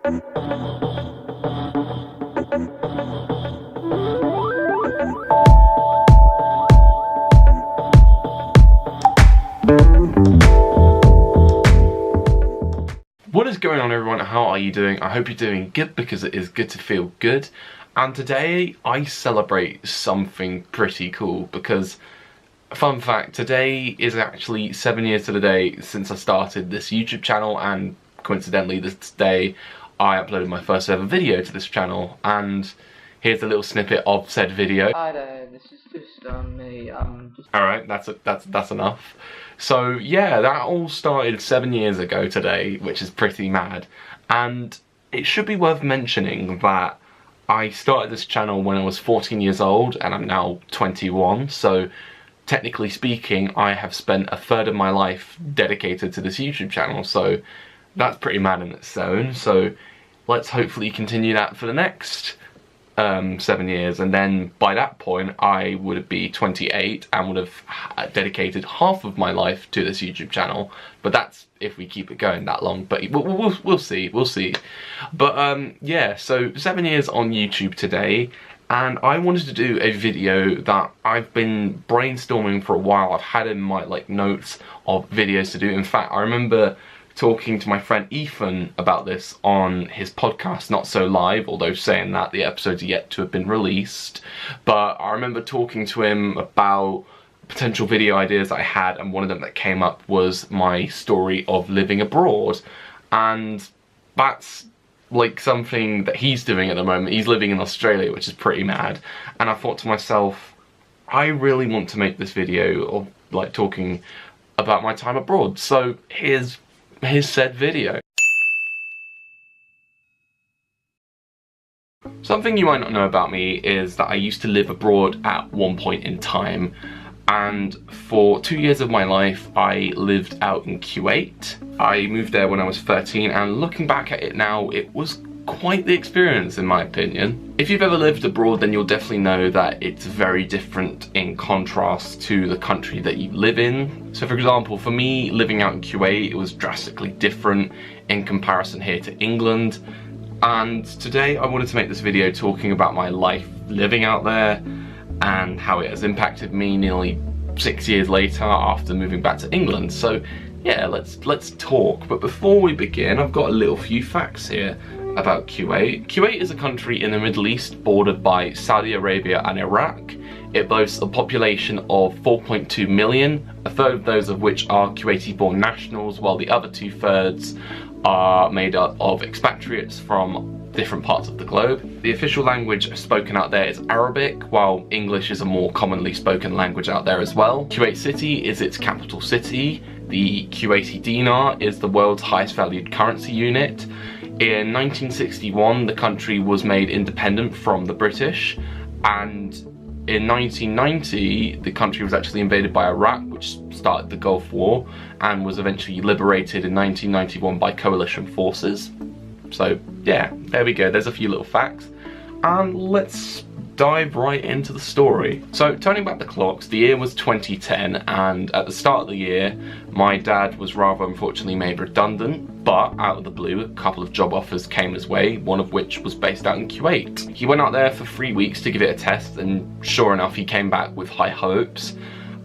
What is going on, everyone? How are you doing? I hope you're doing good, because it is good to feel good. And today I celebrate something pretty cool, because fun fact, today is actually 7 years to the day since I started this YouTube channel, and coincidentally this day I uploaded my first ever video to this channel, and here's a little snippet of said video. Hi there, this is just me. Alright, that's enough. So yeah, that all started 7 years ago today, which is pretty mad. And it should be worth mentioning that I started this channel when I was 14 years old, and I'm now 21, so technically speaking, I have spent a third of my life dedicated to this YouTube channel, so that's pretty mad in its own. So let's hopefully continue that for the next 7 years, and then by that point I would be 28 and would have dedicated half of my life to this YouTube channel. But that's if we keep it going that long, but we'll see. But yeah, so 7 years on YouTube today, and I wanted to do a video that I've been brainstorming for a while. I've had in my notes of videos to do. In fact, I remember talking to my friend Ethan about this on his podcast, Not So Live, although saying that the episode's yet to have been released. But I remember talking to him about potential video ideas I had, and one of them that came up was my story of living abroad. And that's something that he's doing at the moment. He's living in Australia, which is pretty mad. And I thought to myself, I really want to make this video of talking about my time abroad. So here's said video. Something you might not know about me is that I used to live abroad at one point in time, and for 2 years of my life I lived out in Kuwait. I moved there when I was 13, and looking back at it now, it was quite the experience in my opinion. If you've ever lived abroad, then you'll definitely know that it's very different in contrast to the country that you live in. So for example, for me, living out in Kuwait, it was drastically different in comparison here to England. And today I wanted to make this video talking about my life living out there and how it has impacted me nearly 6 years later after moving back to England. So yeah, let's talk. But before we begin, I've got a little few facts here about Kuwait. Kuwait is a country in the Middle East bordered by Saudi Arabia and Iraq. It boasts a population of 4.2 million, a third of those of which are Kuwaiti-born nationals, while the other 2/3 are made up of expatriates from different parts of the globe. The official language spoken out there is Arabic, while English is a more commonly spoken language out there as well. Kuwait City is its capital city. The Kuwaiti dinar is the world's highest valued currency unit. In 1961, the country was made independent from the British, and in 1990, the country was actually invaded by Iraq, which started the Gulf War, and was eventually liberated in 1991 by coalition forces. So yeah, there we go, there's a few little facts. And let's dive right into the story. So turning back the clocks, the year was 2010, and at the start of the year, my dad was rather unfortunately made redundant, but out of the blue, a couple of job offers came his way, one of which was based out in Kuwait. He went out there for 3 weeks to give it a test, and sure enough, he came back with high hopes.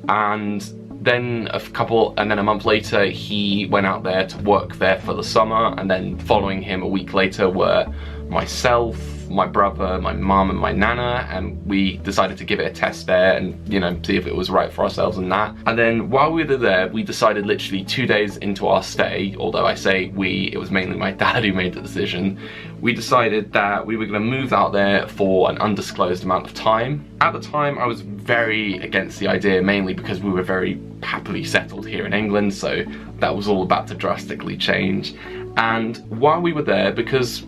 And then a month later, he went out there to work there for the summer, and then following him a week later were myself, my brother, my mum and my nana, and we decided to give it a test there and, you know, see if it was right for ourselves and that. And then while we were there, we decided literally 2 days into our stay, although I say we, it was mainly my dad who made the decision, we decided that we were going to move out there for an undisclosed amount of time. At the time, I was very against the idea, mainly because we were very happily settled here in England, so that was all about to drastically change. And while we were there, because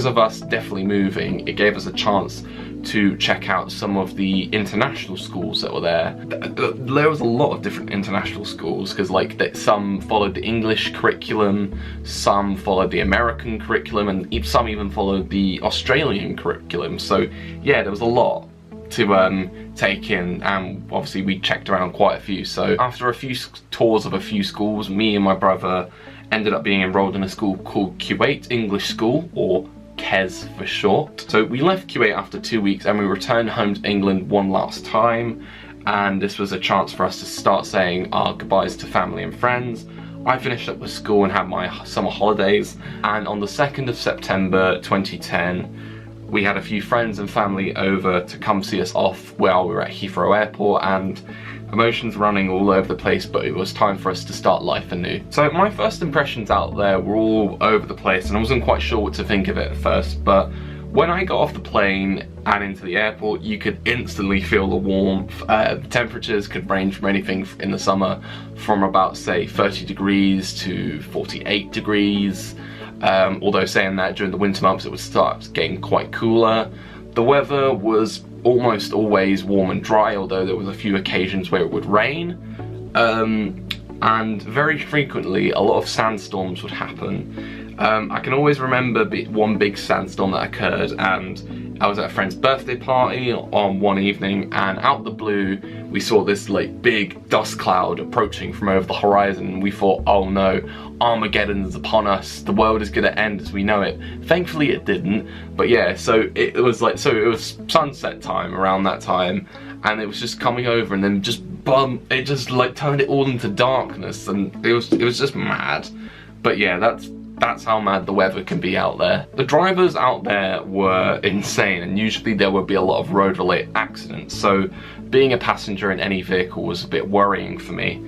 of us definitely moving, it gave us a chance to check out some of the international schools that were there. There was a lot of different international schools, because some followed the English curriculum, some followed the American curriculum, and some even followed the Australian curriculum. So yeah, there was a lot to take in, and obviously we checked around quite a few. So after a few tours of a few schools, me and my brother ended up being enrolled in a school called Kuwait English School, or KES for short. So we left Kuwait after 2 weeks and we returned home to England one last time, and this was a chance for us to start saying our goodbyes to family and friends. I finished up with school and had my summer holidays, and on the 2nd of September 2010 we had a few friends and family over to come see us off while we were at Heathrow Airport, and emotions running all over the place, but it was time for us to start life anew. So my first impressions out there were all over the place and I wasn't quite sure what to think of it at first, but when I got off the plane and into the airport, you could instantly feel the warmth. Temperatures could range from anything in the summer from about, say, 30 degrees to 48 degrees. Although saying that, during the winter months it would start getting quite cooler. The weather was almost always warm and dry, although there was a few occasions where it would rain. And very frequently a lot of sandstorms would happen. I can always remember one big sandstorm that occurred, and I was at a friend's birthday party on one evening, and out of the blue we saw this like big dust cloud approaching from over the horizon, and we thought, oh no, Armageddon is upon us, the world is gonna end as we know it. Thankfully it didn't, but yeah, so it was sunset time around that time, and it was just coming over, and then it just like turned it all into darkness, and it was just mad. But yeah, that's how mad the weather can be out there. The drivers out there were insane, and usually there would be a lot of road-related accidents, so being a passenger in any vehicle was a bit worrying for me.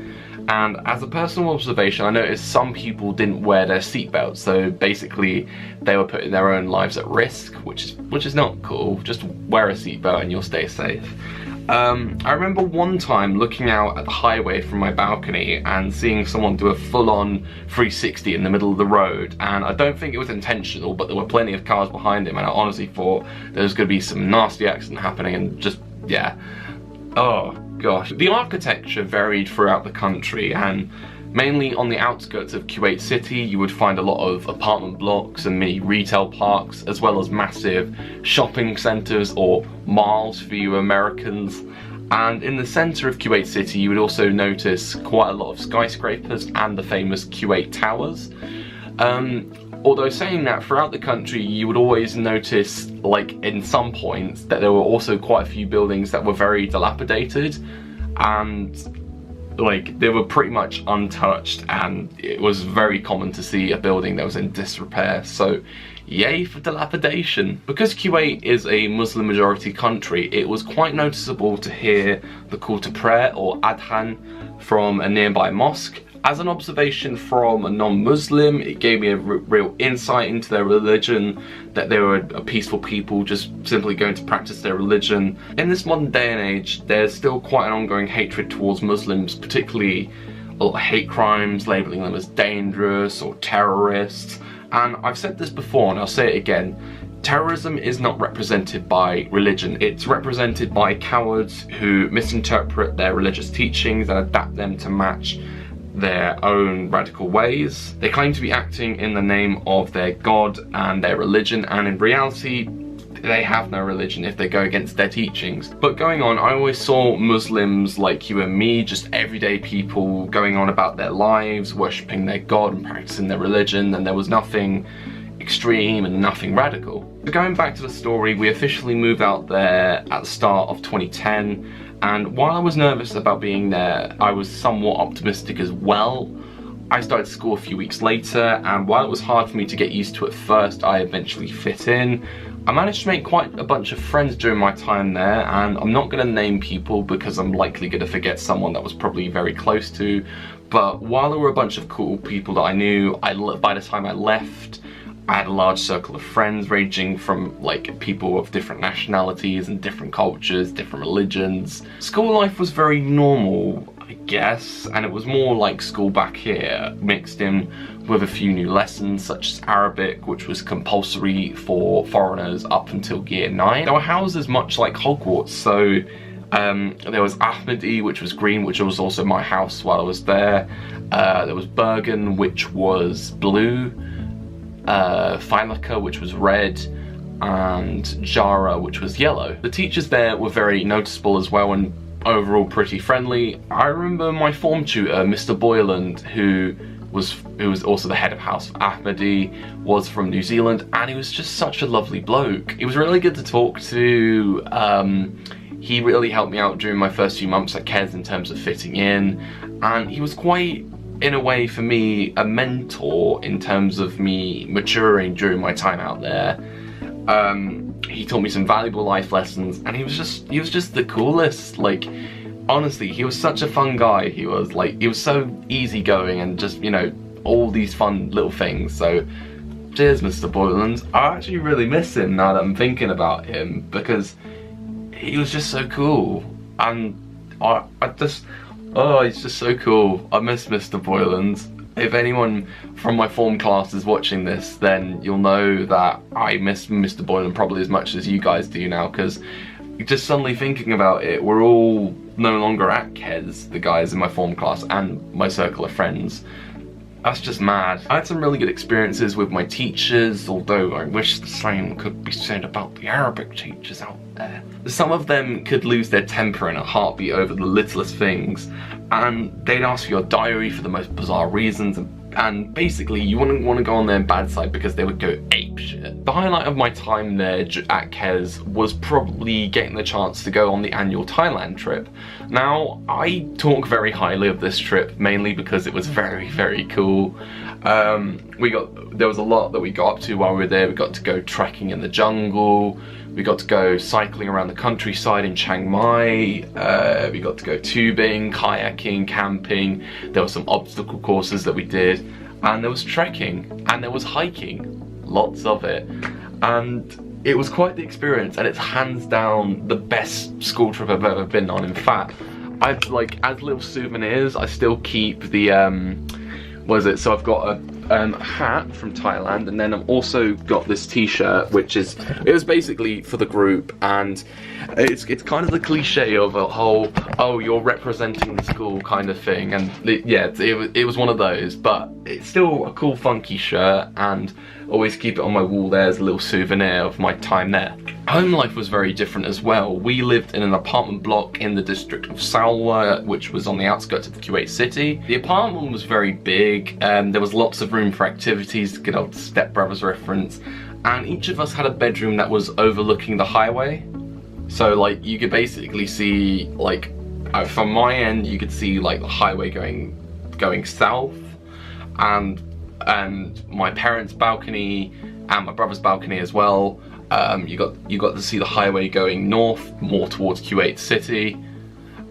And as a personal observation, I noticed some people didn't wear their seatbelts, so basically they were putting their own lives at risk, which is not cool. Just wear a seatbelt and you'll stay safe. I remember one time looking out at the highway from my balcony and seeing someone do a full-on 360 in the middle of the road, and I don't think it was intentional, but there were plenty of cars behind him, and I honestly thought there was going to be some nasty accident happening, and just, yeah. Oh gosh. The architecture varied throughout the country, and mainly on the outskirts of Kuwait City you would find a lot of apartment blocks and mini retail parks, as well as massive shopping centres, or malls for you Americans. And in the centre of Kuwait City you would also notice quite a lot of skyscrapers and the famous Kuwait Towers. Although saying that, throughout the country you would always notice, like in some points, that there were also quite a few buildings that were very dilapidated, and like they were pretty much untouched, and it was very common to see a building that was in disrepair. So yay for dilapidation. Because Kuwait is a Muslim majority country, it was quite noticeable to hear the call to prayer, or adhan, from a nearby mosque. As an observation from a non-Muslim, it gave me a real insight into their religion, that they were a peaceful people just simply going to practice their religion. In this modern day and age, there's still quite an ongoing hatred towards Muslims, particularly a lot of hate crimes, labelling them as dangerous or terrorists. And I've said this before and I'll say it again, terrorism is not represented by religion, it's represented by cowards who misinterpret their religious teachings and adapt them to match their own radical ways. They claim to be acting in the name of their God and their religion, and in reality they have no religion if they go against their teachings. But going on, I always saw Muslims like you and me, just everyday people going on about their lives, worshipping their God and practicing their religion, and there was nothing extreme and nothing radical. So going back to the story, we officially moved out there at the start of 2010, and while I was nervous about being there, I was somewhat optimistic as well. I started school a few weeks later, and while it was hard for me to get used to at first, I eventually fit in. I managed to make quite a bunch of friends during my time there, and I'm not going to name people because I'm likely going to forget someone that was probably very close to, but while there were a bunch of cool people that I knew, by the time I left, I had a large circle of friends ranging from like people of different nationalities and different cultures, different religions. School life was very normal, I guess, and it was more like school back here, mixed in with a few new lessons such as Arabic, which was compulsory for foreigners up until year 9. There were houses much like Hogwarts, so there was Ahmadi, which was green, which was also my house while I was there. There was Bergen, which was blue. Failaka, which was red, and Jara, which was yellow. The teachers there were very noticeable as well, and overall pretty friendly. I remember my form tutor, Mr. Boyland, who who was also the head of House of Ahmadi, was from New Zealand, and he was just such a lovely bloke. He was really good to talk to. He really helped me out during my first few months at KES in terms of fitting in, and he was quite, in a way for me, a mentor in terms of me maturing during my time out there. He taught me some valuable life lessons, and he was just the coolest. Like, honestly, he was such a fun guy. He was so easygoing and just, you know, all these fun little things. So cheers, Mr. Boyland. I actually really miss him now that I'm thinking about him, because he was just so cool, and he's just so cool. I miss Mr. Boyland. If anyone from my form class is watching this, then you'll know that I miss Mr. Boyland probably as much as you guys do now, because just suddenly thinking about it, we're all no longer at KES, the guys in my form class and my circle of friends. That's just mad. I had some really good experiences with my teachers, although I wish the same could be said about the Arabic teachers out there. Some of them could lose their temper in a heartbeat over the littlest things, and they'd ask for your diary for the most bizarre reasons, and basically you wouldn't want to go on their bad side because they would go apeshit. The highlight of my time there at KES was probably getting the chance to go on the annual Thailand trip. Now, I talk very highly of this trip, mainly because it was very, very cool. There was a lot that we got up to while we were there. We got to go trekking in the jungle, we got to go cycling around the countryside in Chiang Mai, we got to go tubing, kayaking, camping, there were some obstacle courses that we did, and there was trekking, and there was hiking, lots of it, and it was quite the experience, and it's hands down the best school trip I've ever been on. In fact, I've, like, as little souvenirs, I still keep the, so I've got a hat from Thailand, and then I've also got this t-shirt, which is, it was basically for the group, and it's kind of the cliche of a whole, oh, you're representing the school kind of thing, and it was one of those, but it's still a cool funky shirt, and always keep it on my wall there as a little souvenir of my time there. Home life was very different as well. We lived in an apartment block in the district of Salwa, which was on the outskirts of Kuwait city. The apartment was very big, there was lots of room for activities, good old Step Brothers reference, and each of us had a bedroom that was overlooking the highway. So, like, you could basically see, like, from my end, you could see, like, the highway going south, and my parents' balcony and my brother's balcony as well. You got to see the highway going north, more towards Kuwait city,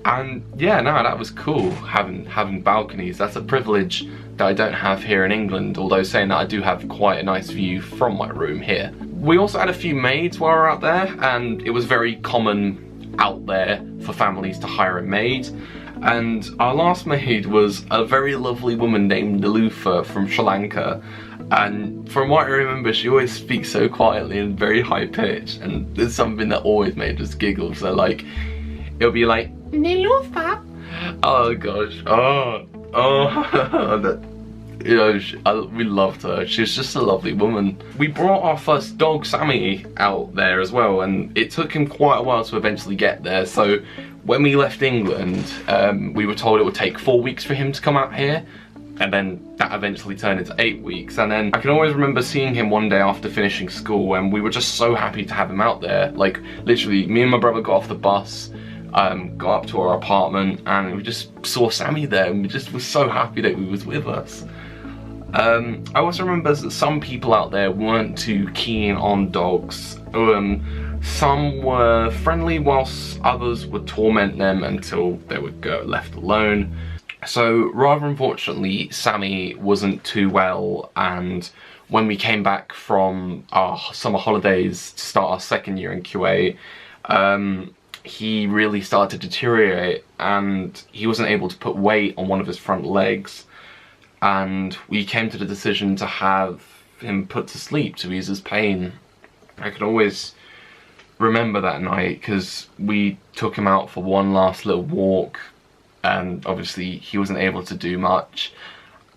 and yeah, no, that was cool, having balconies. That's a privilege that I don't have here in England, although saying that, I do have quite a nice view from my room here. We also had a few maids while we were out there, and it was very common out there for families to hire a maid. And our last maid was a very lovely woman named Nilufer from Sri Lanka. And from what I remember, she always speaks so quietly and very high pitched, and it's something that always made us giggle. So, like, it'll be like, Nilufer. Oh gosh, you know, we loved her. She was just a lovely woman. We brought our first dog, Sammy, out there as well, and it took him quite a while to eventually get there. So when we left England, we were told it would take 4 weeks for him to come out here, and then that eventually turned into 8 weeks. And then I can always remember seeing him one day after finishing school, and we were just so happy to have him out there. Like, literally, me and my brother got off the bus, got up to our apartment, and we just saw Sammy there, and we just were so happy that he was with us. I also remember that some people out there weren't too keen on dogs. Some were friendly, whilst others would torment them until they would go left alone. So rather unfortunately, Sammy wasn't too well, and when we came back from our summer holidays to start our second year in Kuwait, he really started to deteriorate, and he wasn't able to put weight on one of his front legs, and we came to the decision to have him put to sleep to ease his pain. I can always remember that night because we took him out for one last little walk, and obviously he wasn't able to do much,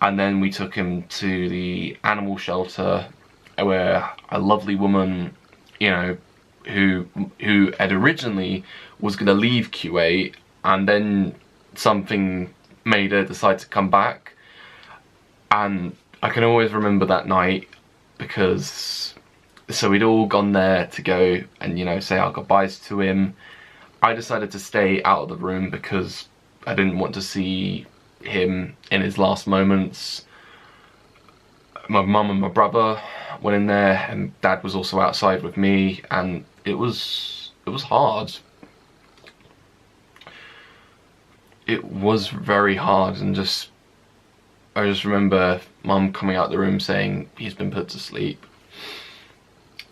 and then we took him to the animal shelter where a lovely woman, you know, who had originally was going to leave Kuwait, and then something made her decide to come back. And I can always remember that night because, so we'd all gone there to go and, you know, say our goodbyes to him. I decided to stay out of the room because I didn't want to see him in his last moments. My mum and my brother went in there, and Dad was also outside with me, and it was hard. It was very hard, and I just remember Mum coming out the room saying he's been put to sleep.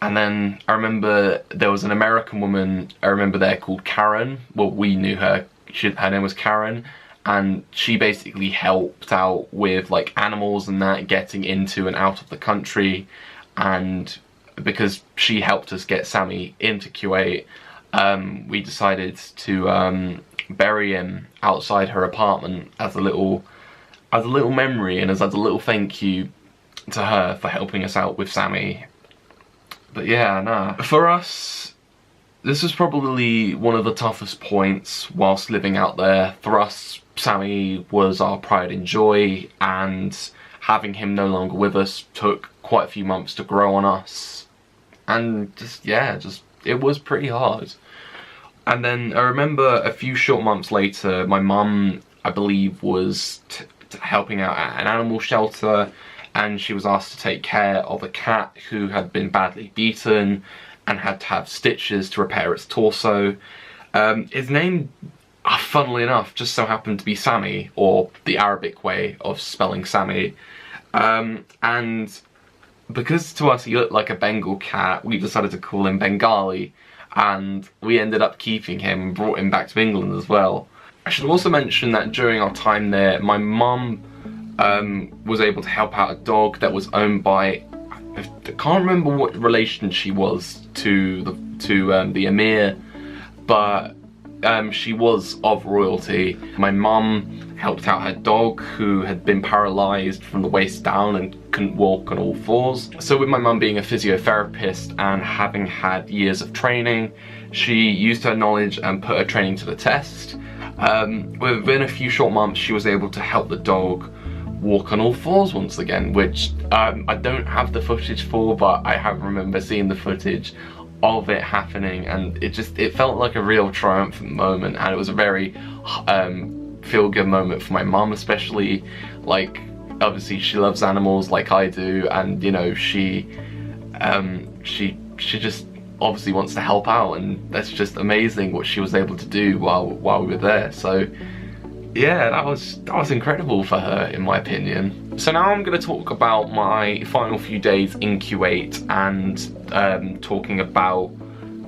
And then I remember there was an American woman, I remember there, called Karen. Well, we knew her. Her name was Karen. And she basically helped out with like animals and that, getting into and out of the country. And because she helped us get Sammy into Kuwait, we decided to bury him outside her apartment as a little memory, and as a little thank you to her for helping us out with Sammy. But yeah, nah. For us, this was probably one of the toughest points whilst living out there. For us, Sammy was our pride and joy, and having him no longer with us took quite a few months to grow on us. And it was pretty hard. And then I remember a few short months later, my mum, I believe, was helping out at an animal shelter, and she was asked to take care of a cat who had been badly beaten and had to have stitches to repair its torso. His name, funnily enough, just so happened to be Sammy, or the Arabic way of spelling Sammy. And because to us he looked like a Bengal cat, we decided to call him Bengali, and we ended up keeping him and brought him back to England as well. I should also mention that during our time there, my mum was able to help out a dog that was owned by, I can't remember what relation she was to the Emir, but she was of royalty. My mum helped out her dog, who had been paralysed from the waist down and couldn't walk on all fours. So with my mum being a physiotherapist and having had years of training, she used her knowledge and put her training to the test. Within a few short months, she was able to help the dog walk on all fours once again, which I don't have the footage for, but I have remember seeing the footage of it happening, and it felt like a real triumphant moment, and it was a very feel-good moment for my mum, especially. Like, obviously she loves animals like I do, and you know, she just obviously wants to help out, and that's just amazing what she was able to do while we were there. So yeah, that was incredible for her, in my opinion. So now I'm going to talk about my final few days in Kuwait, and talking about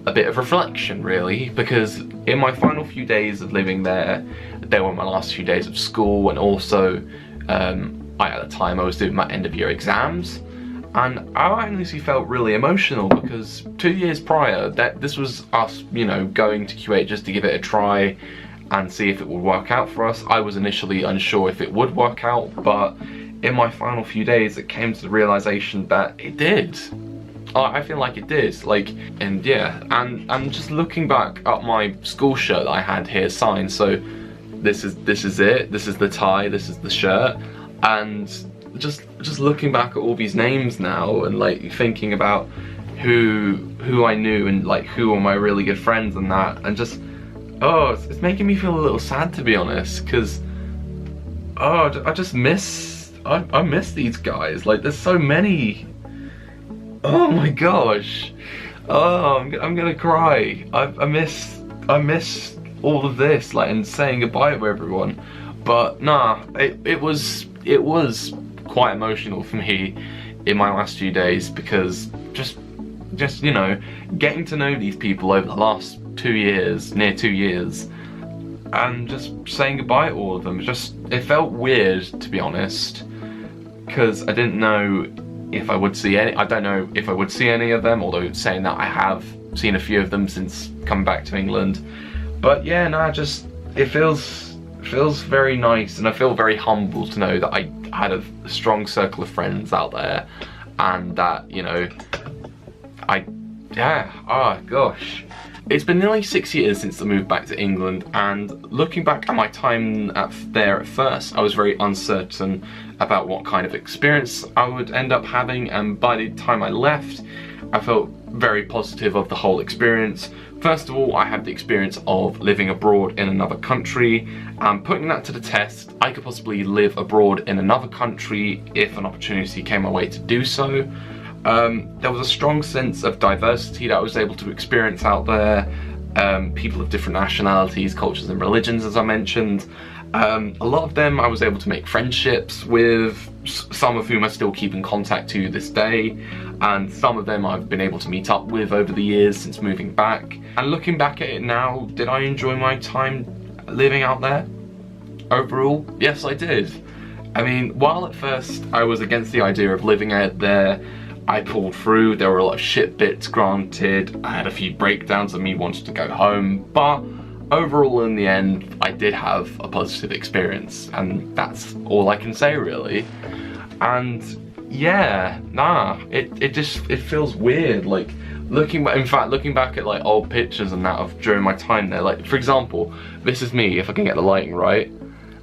a bit of reflection, really, because in my final few days of living there, they were my last few days of school, and also at the time I was doing my end of year exams. And I honestly felt really emotional because 2 years prior, this was us, you know, going to Kuwait just to give it a try and see if it would work out for us. I was initially unsure if it would work out, but in my final few days, it came to the realization that it did. I feel like it did. And yeah, and I'm just looking back at my school shirt that I had here signed. So this is it. This is the tie. This is the shirt, and just looking back at all these names now, and like thinking about who I knew, and like who were my really good friends and that, and just it's making me feel a little sad, to be honest, because I just miss these guys. Like, there's so many. Oh my gosh. I'm gonna cry. I miss all of this, like, and saying goodbye to everyone. But nah, it was quite emotional for me in my last few days, because just you know, getting to know these people over the last 2 years, near 2 years, and just saying goodbye to all of them. It felt weird, to be honest, because I didn't know if I would see any. I don't know if I would see any of them, although saying that, I have seen a few of them since coming back to England. But yeah, no, it feels very nice, and I feel very humbled to know that I had a strong circle of friends out there, and that, you know, oh gosh. It's been nearly 6 years since I moved back to England, and looking back at my time there at first, I was very uncertain about what kind of experience I would end up having, and by the time I left, I felt very positive of the whole experience. First of all, I had the experience of living abroad in another country, and putting that to the test, I could possibly live abroad in another country if an opportunity came my way to do so. There was a strong sense of diversity that I was able to experience out there. People of different nationalities, cultures and religions, as I mentioned. A lot of them I was able to make friendships with, some of whom I still keep in contact to this day, and some of them I've been able to meet up with over the years since moving back. And looking back at it now, did I enjoy my time living out there? Overall, yes I did. I mean, while at first I was against the idea of living out there, I pulled through. There were a lot of shit bits, granted. I had a few breakdowns of me wanting to go home, but overall in the end, I did have a positive experience, and that's all I can say really. And yeah, it feels weird, like looking back at like old pictures and that of during my time there. Like for example, this is me, if I can get the lighting right.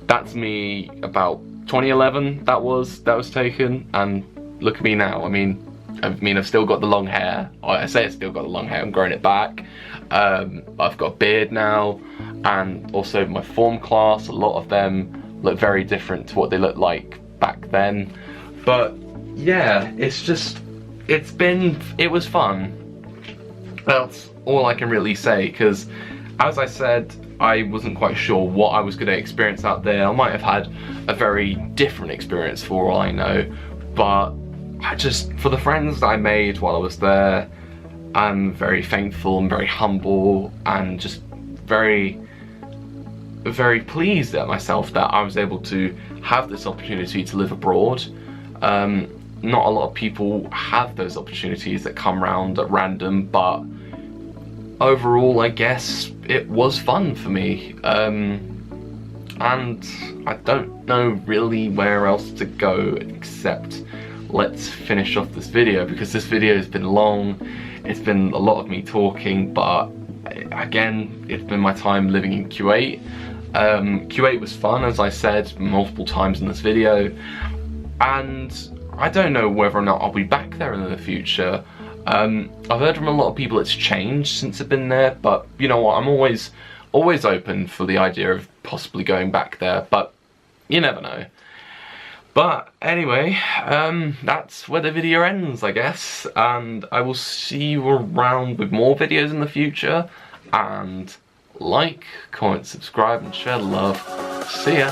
That's me about 2011, that was taken, and look at me now. I mean, I've still got the long hair. I say I've still got the long hair, I'm growing it back. I've got a beard now, and also my form class, a lot of them look very different to what they looked like back then. But yeah, it was fun. That's all I can really say, because as I said, I wasn't quite sure what I was going to experience out there. I might have had a very different experience for all I know, but for the friends that I made while I was there, I'm very thankful and very humble, and just very, very pleased at myself that I was able to have this opportunity to live abroad. Not a lot of people have those opportunities that come around at random, but overall I guess it was fun for me. And I don't know really where else to go except let's finish off this video, because this video has been long. It's been a lot of me talking, but again, it's been my time living in Kuwait. Kuwait was fun, as I said multiple times in this video, and I don't know whether or not I'll be back there in the future. I've heard from a lot of people it's changed since I've been there, but you know what, I'm always open for the idea of possibly going back there, but you never know. But anyway, that's where the video ends, I guess, and I will see you around with more videos in the future, and like, comment, subscribe and share the love. See ya!